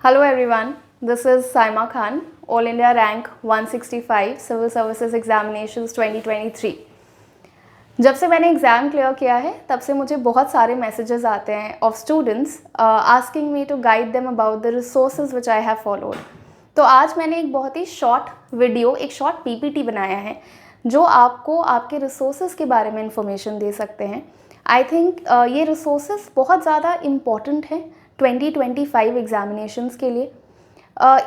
Hello everyone, this is Saima Khan, All India Rank 165 Civil Services Examinations 2023। जब से मैंने exam clear किया है तब से मुझे बहुत सारे मैसेजेस आते हैं of students asking me to guide them about the resources which I have followed. तो आज मैंने एक बहुत ही शॉर्ट वीडियो, एक शॉर्ट पीपीटी बनाया है जो आपको आपके रिसोर्सेज के बारे में इंफॉर्मेशन दे सकते हैं। आई थिंक ये रिसोर्सेज बहुत ज़्यादा इम्पॉर्टेंट है 2025 एग्जामिनेशंस के लिए।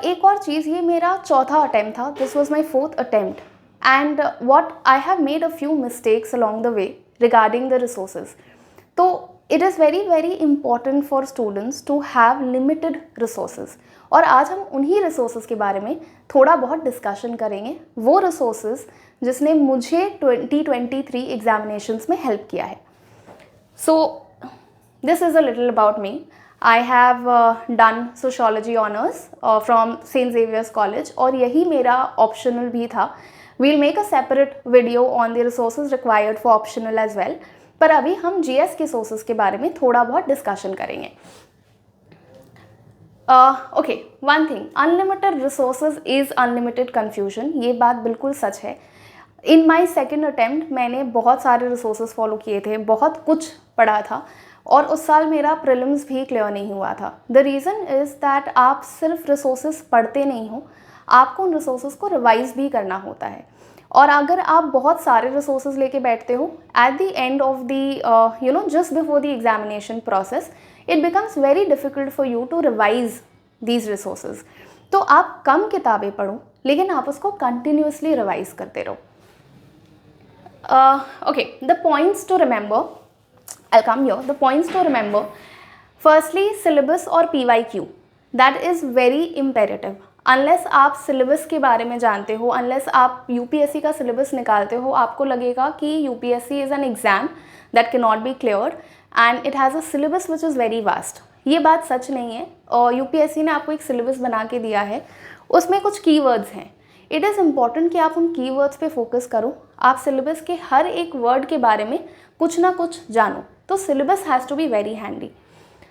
एक और चीज़, ये मेरा चौथा अटैम्प्ट था, this was my 4th attempt and what I have made a few mistakes along the way regarding the resources. तो it is very very important for students to have limited resources, और आज हम उन्हीं resources के बारे में थोड़ा बहुत डिस्कशन करेंगे, वो रिसोर्सेज जिसने मुझे 2023 एग्जामिनेशंस में हेल्प किया है। So this is a little about me. I have done sociology honors from St. Xavier's College और यही मेरा optional भी था। We'll make a separate video on the resources required for optional as well, पर अभी हम GS के sources के बारे में थोड़ा बहुत discussion करेंगे। Okay, one thing, unlimited resources is unlimited confusion, ये बात बिल्कुल सच है। In my second attempt मैंने बहुत सारे resources follow किए थे, बहुत कुछ पढ़ा था, और उस साल मेरा प्रीलिम्स भी क्लियर नहीं हुआ था। द रीज़न इज़ दैट आप सिर्फ रिसोर्सेज पढ़ते नहीं हो, आपको उन रिसोर्सेज को रिवाइज भी करना होता है। और अगर आप बहुत सारे रिसोर्सेज लेके बैठते हो at the end of the just before the examination process, it becomes very difficult for you to revise these resources. तो आप कम किताबें पढ़ो लेकिन आप उसको कंटिन्यूसली रिवाइज करते रहो। Okay, the points to remember, I'll come here. The points to remember. Firstly, syllabus और PYQ. That is very imperative. Unless आप syllabus के बारे में जानते हो, unless आप UPSC का syllabus निकालते हो, आपको लगेगा कि UPSC is an exam that cannot be cleared and it has a syllabus which is very vast. ये बात सच नहीं है, और UPSC ने आपको एक syllabus बना के दिया है, उसमें कुछ keywords हैं। इट इज़ इम्पॉर्टेंट कि आप उन कीवर्ड्स पे फोकस करो, आप सिलेबस के हर एक वर्ड के बारे में कुछ ना कुछ जानो, तो syllabus has to be very handy.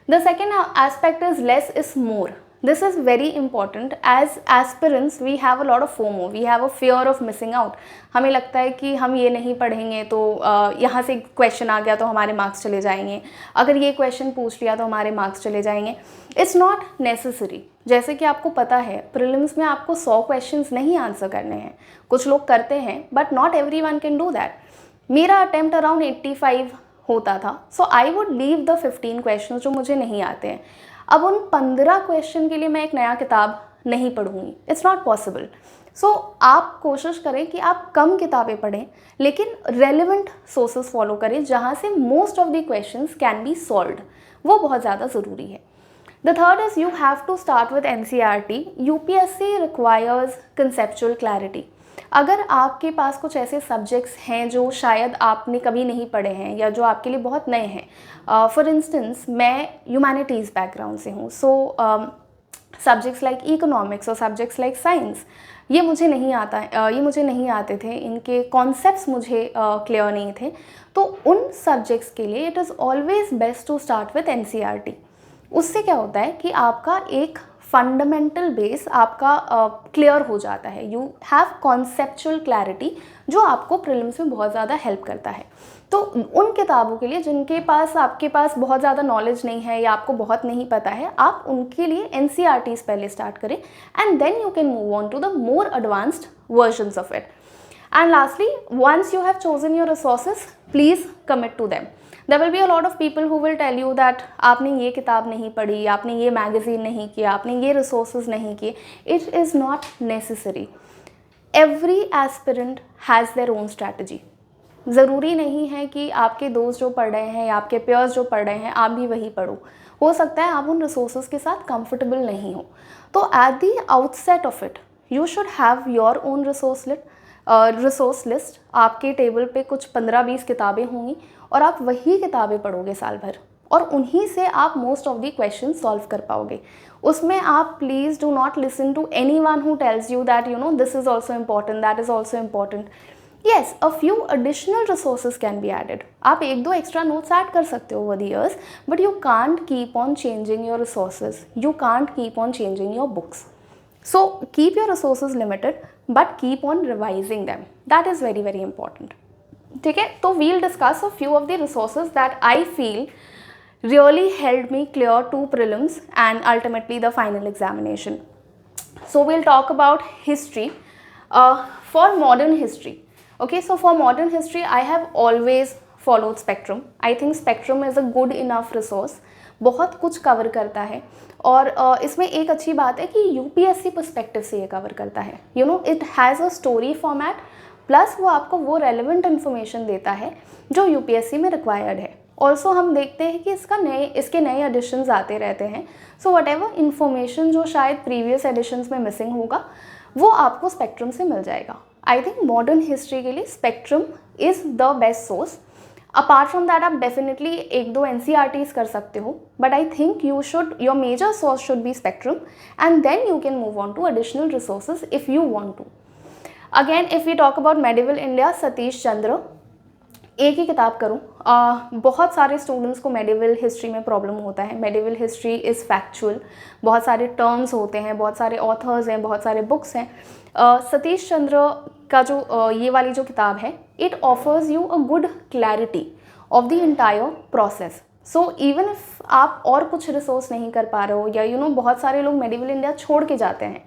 The second aspect is less is more. This is very important. As aspirants we have a lot of FOMO, we have a fear of missing out. हमें लगता है कि हम ये नहीं पढ़ेंगे तो यहाँ से क्वेश्चन आ गया तो हमारे मार्क्स चले जाएंगे, अगर ये क्वेश्चन पूछ लिया तो हमारे मार्क्स चले जाएंगे। It's not necessary. जैसे कि आपको पता है प्रीलिम्स में आपको 100 क्वेश्चंस नहीं आंसर करने हैं, कुछ लोग करते हैं but not everyone can do that. मेरा अटेम्प्ट अराउंड 85 होता था, so I would leave the 15 question जो मुझे नहीं आते हैं। अब उन 15 क्वेश्चन के लिए मैं एक नया किताब नहीं पढ़ूंगी, इट्स नॉट पॉसिबल। सो आप कोशिश करें कि आप कम किताबें पढ़ें लेकिन रेलिवेंट सोर्सेज फॉलो करें जहाँ से most of the questions can be solved, वो बहुत ज़्यादा ज़रूरी है। The third is you have to start with NCERT. UPSC requires conceptual clarity. अगर आपके पास कुछ ऐसे सब्जेक्ट्स हैं जो शायद आपने कभी नहीं पढ़े हैं या जो आपके लिए बहुत नए हैं, फॉर इंस्टेंस मैं ह्यूमैनिटीज़ बैकग्राउंड से हूँ, सो सब्जेक्ट्स लाइक इकोनॉमिक्स और सब्जेक्ट्स लाइक साइंस ये मुझे नहीं आते थे, इनके कॉन्सेप्ट्स मुझे क्लियर नहीं थे। तो उन सब्जेक्ट्स के लिए it is always best to start with NCERT। उससे क्या होता है कि आपका एक फंडामेंटल बेस आपका क्लियर हो जाता है, यू हैव कॉन्सेप्चुअल क्लैरिटी जो आपको प्रीलिम्स में बहुत ज़्यादा हेल्प करता है। तो उन किताबों के लिए जिनके पास आपके पास बहुत ज़्यादा नॉलेज नहीं है या आपको बहुत नहीं पता है, आप उनके लिए NCERTs पहले स्टार्ट करें and then you can move on to the more advanced versions of it. And lastly, once you have chosen your resources, please commit to them. There will be a lot of people who will tell you that आपने ये किताब नहीं पढ़ी, आपने ये magazine नहीं किया, आपने ये रिसोर्सेज नहीं किए। It is not necessary. Every aspirant has their own strategy. ज़रूरी नहीं है कि आपके दोस्त जो पढ़ रहे हैं या आपके पेयर्स जो पढ़ रहे हैं आप भी वही पढ़ो। हो सकता है आप उन रिसोर्सेज के साथ कंफर्टेबल नहीं हो, तो at the outset of it you should have your own resource list. आपके टेबल पे कुछ 15-20 किताबें होंगी और आप वही किताबें पढ़ोगे साल भर, और उन्हीं से आप most of the question solve कर पाओगे। उसमें आप please do not listen to anyone who tells you that this is also important, that is also important. Yes, a few additional resources can be added. आप एक दो extra notes add कर सकते हो over the years, but you can't keep on changing your resources, you can't keep on changing your books. So keep your resources limited but keep on revising them. That is very very important. ठीक है, तो we'll discuss a few of the resources that I feel really helped me clear 2 prelims and ultimately the final examination. So we'll talk about history. For modern history, okay, so for modern history I have always followed Spectrum. I think Spectrum is a good enough resource. बहुत कुछ cover करता है और इसमें एक अच्छी बात है कि यूपीएससी पर्सपेक्टिव से ये कवर करता है. You know, it has a story format plus वो आपको वो रेलिवेंट इन्फॉर्मेशन देता है जो यूपीएससी में रिक्वायर्ड है. ऑल्सो हम देखते हैं कि इसके नए एडिशंस आते रहते हैं. सो वट एवर इन्फॉर्मेशन जो शायद प्रीवियस एडिशंस में मिसिंग होगा वो आपको स्पेक्ट्रम से मिल जाएगा. आई थिंक मॉडर्न हिस्ट्री के लिए spectrum is the best source. Apart from that आप डेफिनेटली एक दो NCERTs कर सकते हो, but I think your major source should be spectrum and then you can move on to additional resources if you want to. Again if you talk about medieval India, Satish Chandra, एक ही किताब करूँ. बहुत सारे स्टूडेंट्स को मेडिवल हिस्ट्री में problem होता है. मेडिवल हिस्ट्री इज़ फैक्चुअल, बहुत सारे टर्म्स होते हैं, बहुत सारे ऑथर्स हैं, बहुत सारे बुक्स हैं. सतीश चंद्र का जो ये वाली जो किताब है, it offers you a good clarity of the entire process. So even if आप और कुछ रिसोर्स नहीं कर पा रहे हो या बहुत सारे लोग मेडिवल इंडिया छोड़ के जाते हैं,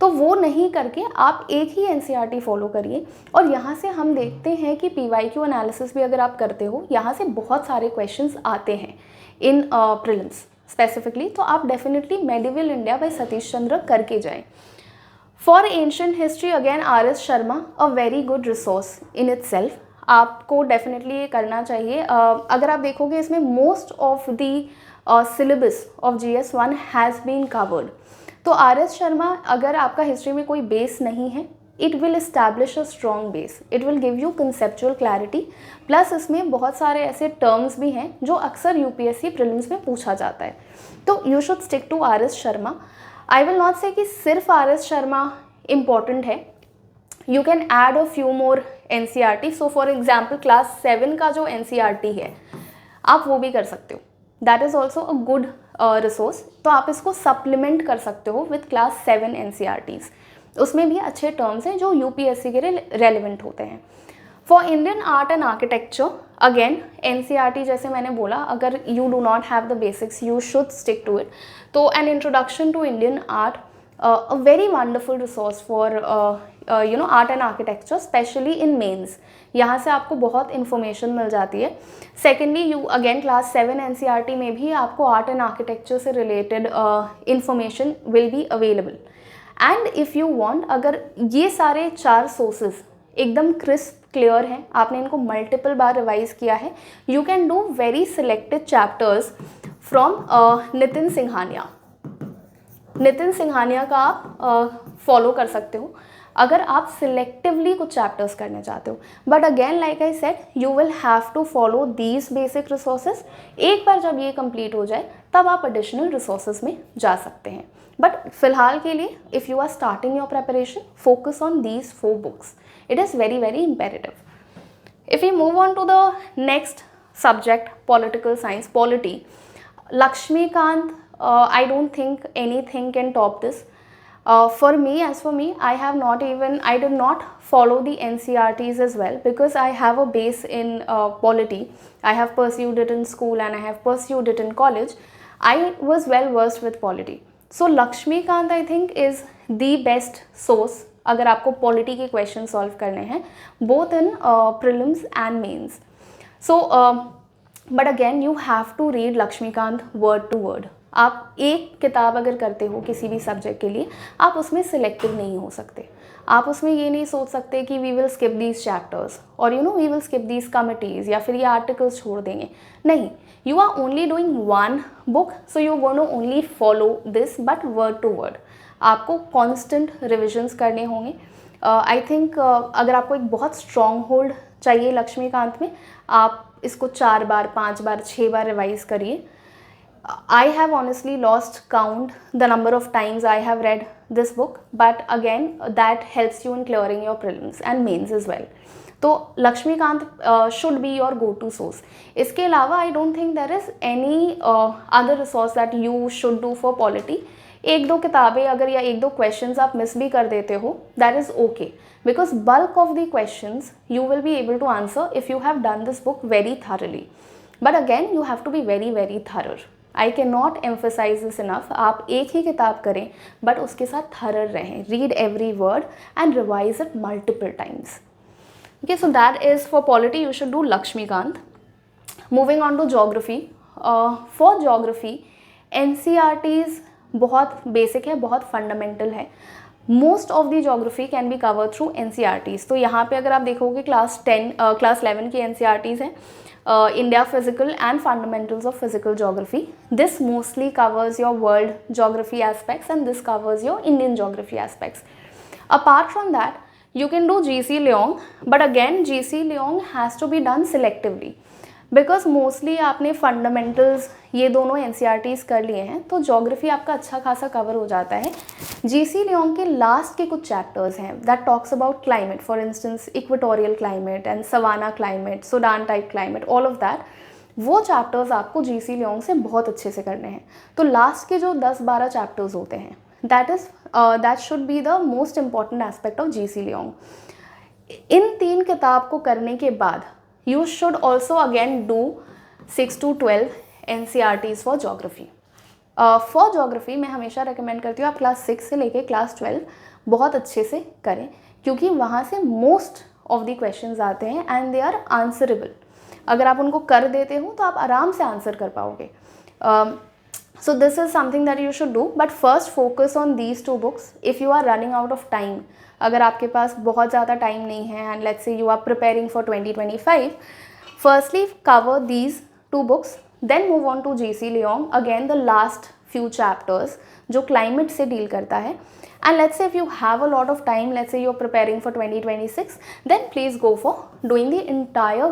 तो वो नहीं करके आप एक ही NCERT फॉलो करिए. और यहाँ से हम देखते हैं कि PYQ एनालिसिस भी अगर आप करते हो, यहाँ से बहुत सारे क्वेश्चंस आते हैं इन प्रीलिम्स स्पेसिफिकली. तो आप definitely medieval India by Satish Chandra करके जाएं. For ancient history again RS Sharma, a very good resource in itself. आपको डेफिनेटली ये करना चाहिए. अगर आप देखोगे इसमें most of the syllabus of GS1 has been covered. तो RS शर्मा, अगर आपका हिस्ट्री में कोई बेस नहीं है, it will establish a strong base, it will give you conceptual clarity. Plus इसमें बहुत सारे ऐसे टर्म्स भी हैं जो अक्सर UPSC प्रीलिम्स में पूछा जाता है. तो you should stick to RS Sharma. I will not say कि सिर्फ RS शर्मा इम्पॉर्टेंट है. You can add a few more NCERT. So for example class 7 का जो NCERT है आप वो भी कर सकते हो. That is also a good resource. तो आप इसको सप्लीमेंट कर सकते हो विथ क्लास 7 NCERTs. उसमें भी अच्छे टर्म्स हैं जो UPSC के लिए रेलिवेंट होते हैं. For Indian art and architecture again NCERT, जैसे मैंने बोला, अगर you do not have the basics you should stick to it. तो an introduction to Indian art, a very wonderful resource for art and architecture, specially in mains. यहाँ से आपको बहुत information मिल जाती है. Secondly you again class 7 NCERT में भी आपको आर्ट एंड आर्किटेक्चर से related information will be available. And if you want, अगर ये सारे 4 सोर्सेज एकदम क्रिस्प क्लियर हैं, आपने इनको मल्टीपल बार रिवाइज किया है, you can do very selected chapters from Nitin Singhania. Nitin Singhania का आप फॉलो कर सकते हो अगर आप सिलेक्टिवली कुछ चैप्टर्स करने चाहते हो. But again like I said, you will have to follow these basic resources. एक बार जब ये कंप्लीट हो जाए तब आप एडिशनल रिसोर्सेज में जा सकते हैं. बट फिलहाल के लिए if you are starting your preparation, focus on these 4 books. It is very very imperative. If you move on to the next subject, political science, polity, Lakshmikant, I don't think anything can top this. For me, I did not follow the NCERTs as well because I have a base in polity. I have pursued it in school and I have pursued it in college. I was well versed with polity. So Lakshmikant I think is the best source अगर आपको polity के question solve करने हैं, both in prelims and mains. So but again you have to read Lakshmikant word to word. आप एक किताब अगर करते हो किसी भी सब्जेक्ट के लिए, आप उसमें सिलेक्टिव नहीं हो सकते. आप उसमें ये नहीं सोच सकते कि we will skip these chapters और we will skip these committees या फिर ये आर्टिकल्स छोड़ देंगे. नहीं, you are only doing one book, so you gonna only follow this but word to word. आपको कॉन्स्टेंट रिविजन्स करने होंगे. आई थिंक अगर आपको एक बहुत स्ट्रॉन्ग होल्ड चाहिए लक्ष्मीकांत में, आप इसको 4 बार 5 बार 6 बार रिवाइज करिए. I have honestly lost count the number of times I have read this book, but again that helps you in clearing your prelims and mains as well. तो Lakshmikant should be your go to source. इसके अलावा I don't think there is any other resource that you should do for polity. एक दो किताबें अगर या एक दो क्वेश्चंस आप मिस भी कर देते हो, that is okay, because bulk of the questions you will be able to answer if you have done this book very thoroughly. But again you have to be very very thorough. I can not emphasize this enough. आप एक ही किताब करें but उसके साथ थॉरर रहें, read every word and revise it multiple times. Okay, so that is for polity you should do Lakshmikant. Moving on to geography. For geography, NCERTs बहुत basic है, बहुत fundamental है. Most of the geography can be covered through NCERTs. तो यहाँ पे अगर आप देखोगे क्लास 11 की NCERTs हैं, India Physical and Fundamentals of Physical Geography. This mostly covers your world geography aspects and this covers your Indian geography aspects. Apart from that, you can do GC Leong, but again GC Leong has to be done selectively because mostly आपने fundamentals ये दोनों NCERTs कर लिए हैं तो geography आपका अच्छा खासा cover हो जाता है। GC Leong के last के कुछ chapters हैं that talks about climate, for instance equatorial climate and savanna climate, Sudan type climate, all of that, वो chapters आपको GC Leong से बहुत अच्छे से करने हैं। तो last के जो 10-12 chapters होते हैं that should be the most important aspect of GC Leong. इन 3 किताब को करने के बाद you should also again do 6 to 12 NCERTs for geography. For geography मैं हमेशा recommend करती हूँ आप क्लास 6 से लेके क्लास 12 बहुत अच्छे से करें क्योंकि वहाँ से most of the questions आते हैं and they are answerable. अगर आप उनको कर देते हो तो आप आराम से आंसर कर पाओगे। So this is something that you should do, but first focus on these 2 books. If you are running out of time, अगर आपके पास बहुत ज़्यादा टाइम नहीं है and let's say you are preparing for 2025, firstly cover these 2 books, then move on to GC Leong, again the last few chapters जो climate से deal करता है, and let's say if you have a lot of time, let's say you're preparing for 2026, then please go for doing the entire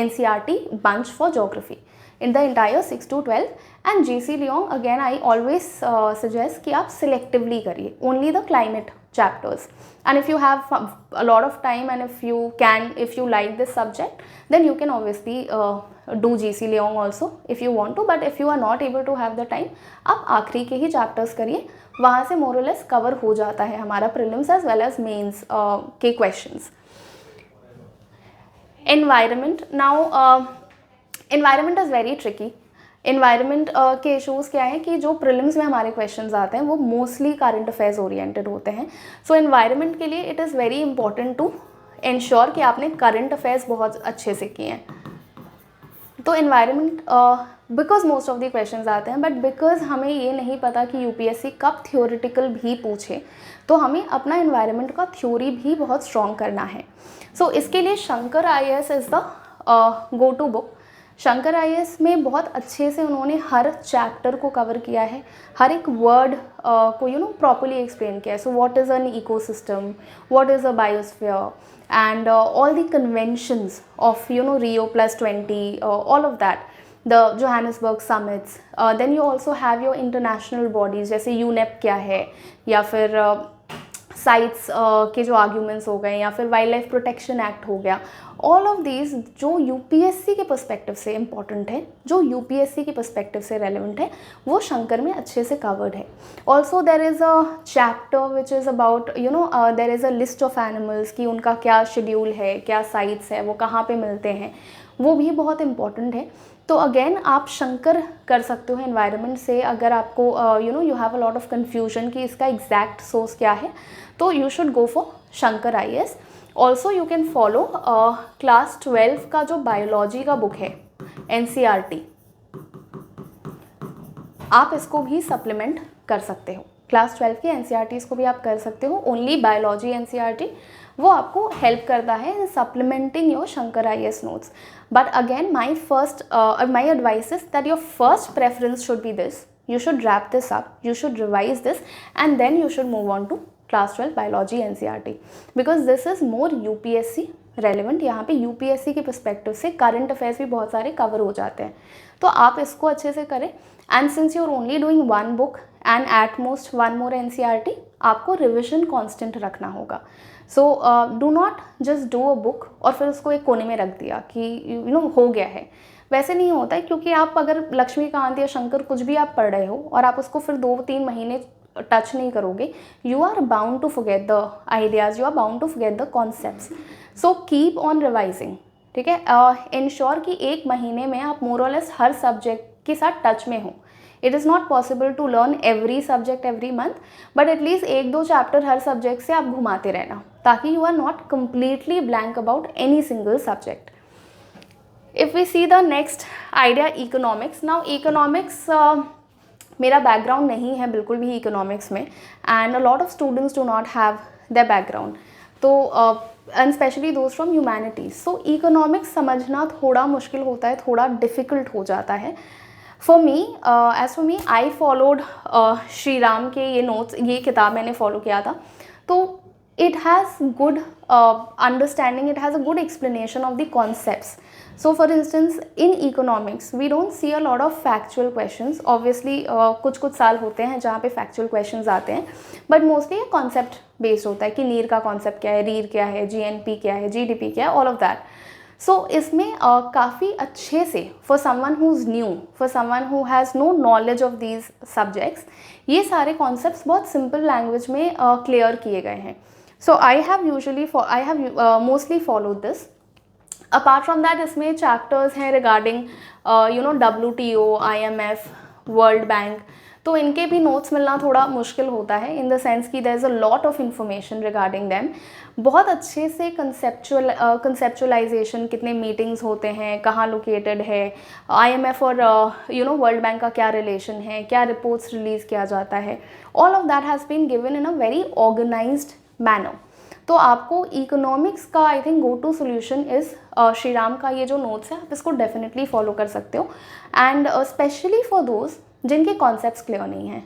NCERT bunch for geography in the entire 6 to 12. And GC Leong again I always suggest कि आप selectively करिए only the climate chapters, and if you have a lot of time and if you like this subject then you can obviously do GC Leong also if you want to, but if you are not able to have the time आप आखिरी के ही chapters करिए, वहाँ से more or less cover हो जाता है हमारा prelims as well as mains के questions. Environment. Now environment is very tricky. Environment के इश्यूज़ क्या है कि जो प्रीलिम्स में हमारे क्वेश्चंस आते हैं वो मोस्टली करंट अफेयर्स ओरिएंटेड होते हैं। सो इन्वायरमेंट के लिए it is very important to ensure कि आपने करंट अफेयर्स बहुत अच्छे से किए हैं। तो environment because most of the questions आते हैं, बट बिकॉज हमें ये नहीं पता कि यूपीएससी कब थियोरिटिकल भी पूछे, तो हमें अपना इन्वायरमेंट का थ्योरी भी बहुत स्ट्रॉन्ग करना है। सो इसके लिए Shankar IAS is the go to book. Shankar IAS में बहुत अच्छे से उन्होंने हर चैप्टर को कवर किया है, हर एक वर्ड को प्रॉपर्ली एक्सप्लेन किया है। So what is an ecosystem, what is a biosphere and all the conventions of Rio+20, all of that, the Johannesburg summits, then you also have your international bodies जैसे UNEP क्या है, या फिर sites के जो arguments हो गए, या फिर वाइल्ड लाइफ प्रोटेक्शन एक्ट हो गया। ऑल ऑफ दीज जो यूपीएससी के पर्सपेक्टिव से इम्पॉर्टेंट है, जो यूपीएससी के पर्सपेक्टिव से रेलेवेंट है, वो शंकर में अच्छे से कवर्ड है। Also there is a chapter which is about there is a list of animals कि उनका क्या शेड्यूल है, क्या साइट्स है, वो कहाँ पे मिलते हैं, वो भी बहुत इम्पॉर्टेंट है। तो अगेन आप शंकर कर सकते हो एनवायरनमेंट से। अगर आपको you have a lot of confusion कि इसका एग्जैक्ट सोर्स क्या है, तो you should go for Shankar IAS। Also you can follow class 12 का जो बायोलॉजी का बुक है NCERT, आप इसको भी सप्लीमेंट कर सकते हो। क्लास 12 के NCERTs को भी आप कर सकते हो। ओनली बायोलॉजी NCERT वो आपको हेल्प करता है in supplementing your Shankar IAS notes. But again my advice is that your first preference should be this, you should wrap this up, you should revise this, and then you should move on to class 12 biology NCERT, because this is more UPSC relevant। यहाँ पे UPSC के perspective से current affairs भी बहुत सारे cover हो जाते हैं, तो आप इसको अच्छे से करें। And since you're only doing one book and at most one more NCERT, आपको रिविजन कांस्टेंट रखना होगा। So do not just do a book और फिर उसको एक कोने में रख दिया कि यू नो हो गया है। वैसे नहीं होता है, क्योंकि आप अगर लक्ष्मीकांत या शंकर कुछ भी आप पढ़ रहे हो और आप उसको फिर 2-3 महीने टच नहीं करोगे, you are bound to forget the ideas, you are bound to forget the concepts. So keep on revising, ठीक है। इंश्योर कि 1 महीने में आप मोर और लेस हर सब्जेक्ट के साथ टच में हो। It is not possible to learn every subject every month, but at least 1-2 chapter हर सब्जेक्ट से आप घुमाते रहना, ताकि you are not completely blank about any single subject. If we see the next idea, economics. Now economics मेरा background नहीं है बिल्कुल भी इकोनॉमिक्स में, and a lot of students do not have the background, तो and specially those from humanities. So economics समझना थोड़ा मुश्किल होता है, थोड़ा डिफ़िकल्ट हो जाता है। For me, as for me, I followed Shri Ram के ये नोट्स, ये किताब मैंने फॉलो किया था, तो it has good understanding, it has a good explanation of the concepts. So for instance, in economics we don't see a lot of factual questions. Obviously कुछ साल होते हैं जहाँ पे factual questions आते हैं, but mostly ये concept based होता है कि नीर का concept क्या है, रीर क्या है, GNP क्या है, GDP क्या है, all of that. So इसमें काफ़ी अच्छे से for someone who's new, for someone who has no knowledge of these subjects, ये सारे concepts बहुत simple language में clear किए गए हैं. So I have mostly followed this. Apart from that, इसमें chapters हैं regarding WTO, IMF, World Bank, तो इनके भी notes मिलना थोड़ा मुश्किल होता है, in the sense कि there is a lot of information regarding them. बहुत अच्छे से conceptualization, कितने meetings होते हैं, कहाँ located है, IMF और World Bank का क्या relation है, क्या reports release किया जाता है, all of that has been given in a very organized manner. तो आपको इकोनॉमिक्स का I think go to solution is Shri Ram का ये जो नोट्स है, आप इसको डेफिनेटली फॉलो कर सकते हो, एंड स्पेशली फॉर दोज जिनके कॉन्सेप्ट्स क्लियर नहीं हैं।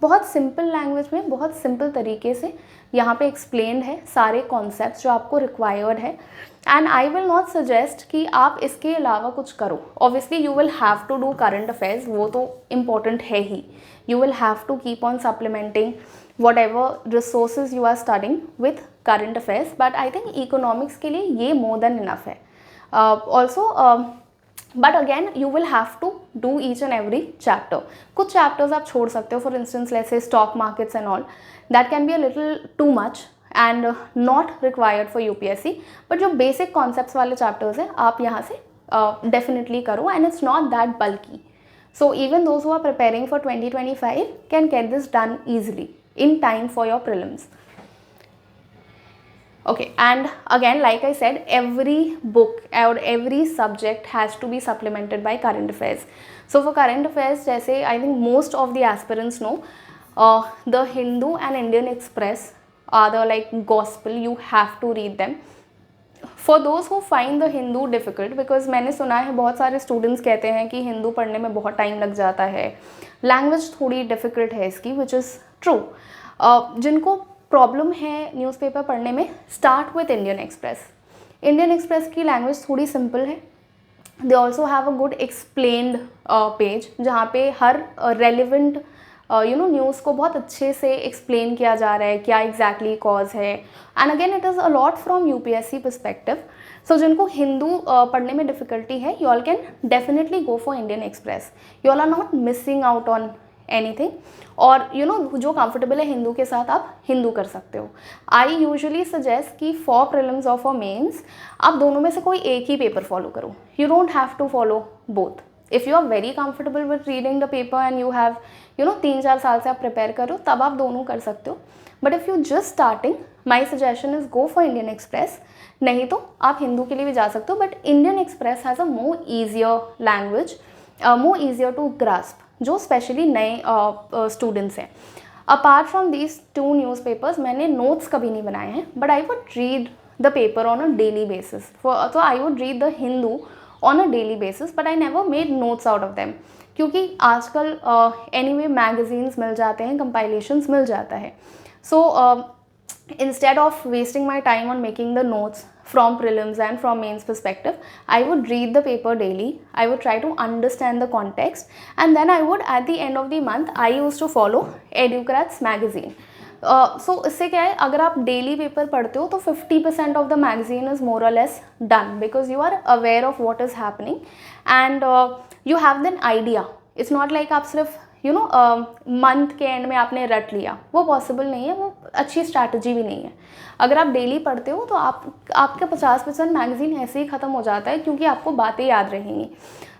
बहुत सिंपल लैंग्वेज में, बहुत सिंपल तरीके से यहाँ पे एक्सप्लेन्ड है सारे कॉन्सेप्ट्स जो आपको रिक्वायर्ड है, and I will not suggest कि आप इसके अलावा कुछ करो। Obviously you will have to do current affairs, वो तो इम्पॉर्टेंट है ही, you will have to keep on supplementing whatever resources you are studying with current affairs, but I think economics के लिए ये more than enough है। Also but again you will have to do each and every chapter. कुछ chapters आप छोड़ सकते हो, for instance let's say stock markets and all, that can be a little too much and not required for UPSC, but जो basic concepts वाले chapters हैं आप यहाँ से definitely करो, and it's not that bulky. So even those who are preparing for 2025 can get this done easily in time for your prelims. Okay, and again like I said, every book or every subject has to be supplemented by current affairs. So for current affairs, जैसे I think most of the aspirants know, the Hindu and Indian Express are the like gospel, you have to read them. For those who find the Hindu difficult, because मैंने सुना है बहुत सारे students कहते हैं कि हिंदू पढ़ने में बहुत टाइम लग जाता है, लैंग्वेज थोड़ी डिफ़िकल्ट है इसकी, विच इज़ ट्रू। जिनको प्रॉब्लम है न्यूज़पेपर पढ़ने में, start with Indian express. Indian express की लैंग्वेज थोड़ी सिंपल है, they also have a good explained page जहाँ पे हर रेलिवेंट न्यूज़ को बहुत अच्छे से एक्सप्लेन किया जा रहा है, क्या एग्जैक्टली कॉज है, and again it is a lot from UPSC perspective. So जिनको हिंदू पढ़ने में डिफ़िकल्टी है, you all can definitely go for Indian Express, you all are not missing out on anything. और जो कंफर्टेबल है हिंदू के साथ, आप हिंदू कर सकते हो। आई यूजुअली सजेस्ट कि फॉर प्रीलिम्स और फॉर मेंस आप दोनों में से कोई एक ही पेपर फॉलो करो, you don't have to follow both. If you are very comfortable with reading the paper and you have 3-4 साल से आप प्रिपेयर करो, तब आप दोनों कर सकते हो। But if you just starting, my suggestion is go for Indian express, नहीं तो आप हिंदू के लिए भी जा सकते हो, but Indian Express has a more easier language, more easier to grasp, जो स्पेशली नए स्टूडेंट्स हैं। अपार्ट फ्रॉम दीज 2 न्यूज़पेपर्स मैंने नोट्स कभी नहीं बनाए हैं, but I would read the paper on a daily basis. तो I would read the Hindu on a daily basis, but I never made notes out of them, क्योंकि आजकल anyway magazines मिल जाते हैं, कंपाइलेशंस मिल जाता है। सो instead of wasting my time on making the notes from prelims and from mains perspective, I would read the paper daily, I would try to understand the context, and then I would, at the end of the month, I used to follow Educrats magazine. सो इससे क्या है, अगर आप daily paper पढ़ते हो तो 50% of the magazine is more or less done, because you are aware of what is happening and you have then idea. It's not like आप सिर्फ मंथ के एंड में आपने रट लिया, वो पॉसिबल नहीं है, वो अच्छी स्ट्रैटेजी भी नहीं है. अगर आप डेली पढ़ते हो तो आपका 50% मैगजीन ऐसे ही ख़त्म हो जाता है, क्योंकि आपको बातें याद रहेंगी.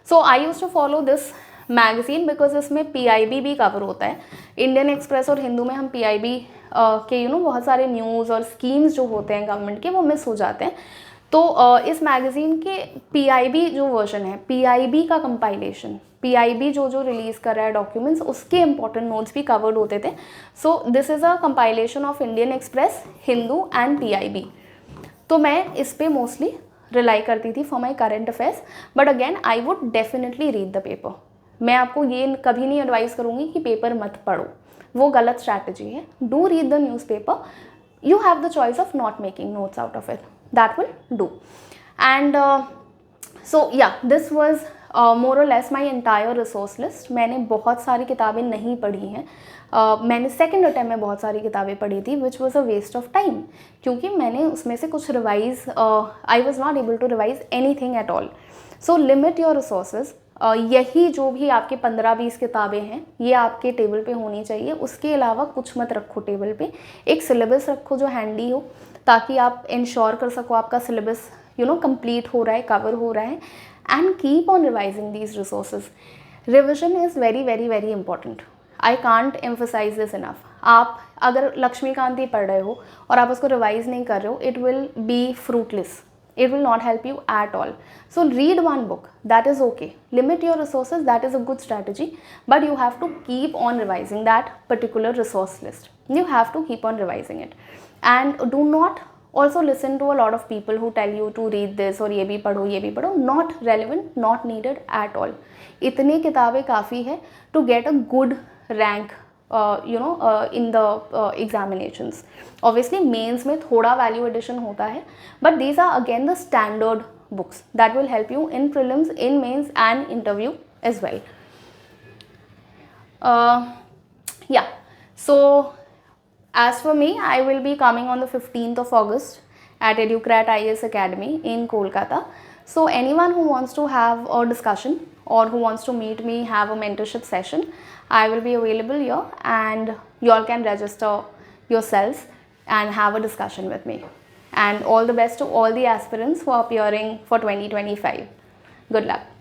So I used to follow this magazine because इसमें PIB भी कवर होता है. इंडियन एक्सप्रेस और हिंदू में हम PIB के बहुत सारे न्यूज़ और स्कीम्स जो होते हैं गवर्नमेंट के, वो मिस हो जाते हैं. तो इस मैगज़ीन के PIB जो वर्जन है, PIB का कंपाइलेशन, PIB जो रिलीज़ कर रहा है डॉक्यूमेंट्स, उसके इंपॉर्टेंट नोट्स भी कवर्ड होते थे. So this is a compilation of Indian express, Hindu and PIB. तो मैं इस पर मोस्टली रिलाई करती थी for my current affairs. But again I would definitely read the paper. मैं आपको ये कभी नहीं एडवाइस करूँगी कि पेपर मत पढ़ो, वो गलत स्ट्रैटेजी है. Do read the news paper. You have the choice of not making notes out of it. That will do. And so yeah, this was more or less my entire resource list. मैंने बहुत सारी किताबें नहीं पढ़ी हैं. मैंने second attempt में बहुत सारी किताबें पढ़ी थी, which was a waste of time, क्योंकि मैंने उसमें से कुछ revise, I was not able to revise anything at all. So limit your resources. यही जो भी आपके 15-20 किताबें हैं, ये आपके टेबल पे होनी चाहिए. उसके अलावा कुछ मत रखो टेबल पे. एक सिलेबस रखो जो हैंडी हो, ताकि आप इंश्योर कर सको आपका सिलेबस कंप्लीट हो रहा है, कवर हो रहा है. And keep on revising these resources. Revision is very very very important. I can't emphasise this enough. आप अगर लक्ष्मीकांत ही पढ़ रहे हो और आप उसको रिवाइज नहीं कर रहे हो, it will be fruitless. It will not help you at all. So read one book, that is okay. Limit your resources, that is a good strategy, but you have to keep on revising that particular resource list. You have to keep on revising it. And do not also listen to a lot of people who tell you to read this or ये भी पढ़ो, ये भी पढ़ो. Not relevant, not needed at all. इतनी किताबें काफ़ी है to get a good rank in the examinations. Obviously mains में थोड़ा value addition होता है, but these are again the standard books that will help you in prelims, in mains and interview as well. Yeah, so as for me, I will be coming on the 15th of August at Educrat IAS Academy in Kolkata. So anyone who wants to have a discussion or who wants to meet me, have a mentorship session, I will be available here, and you all can register yourselves and have a discussion with me. And all the best to all the aspirants who are appearing for 2025. Good luck.